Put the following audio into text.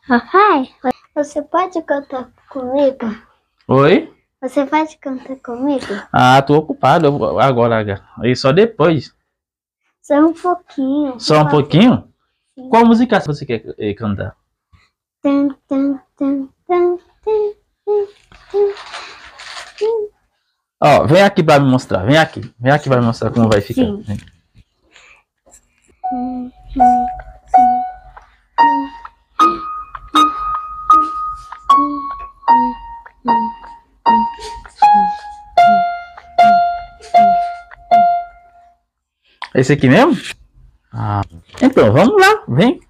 Papai, você pode cantar comigo? Oi? Você pode cantar comigo? Ah, tô ocupado agora. E só depois. Só um pouquinho. Só um pouquinho? Sim. Qual música você quer cantar? Tum, tum, tum, tum, tum, tum, tum, tum. Ó, vem aqui pra me mostrar. Vem aqui. Vem aqui pra me mostrar como vai ficar. Sim. Vem. Esse aqui mesmo? Ah, então, vamos lá. Vem.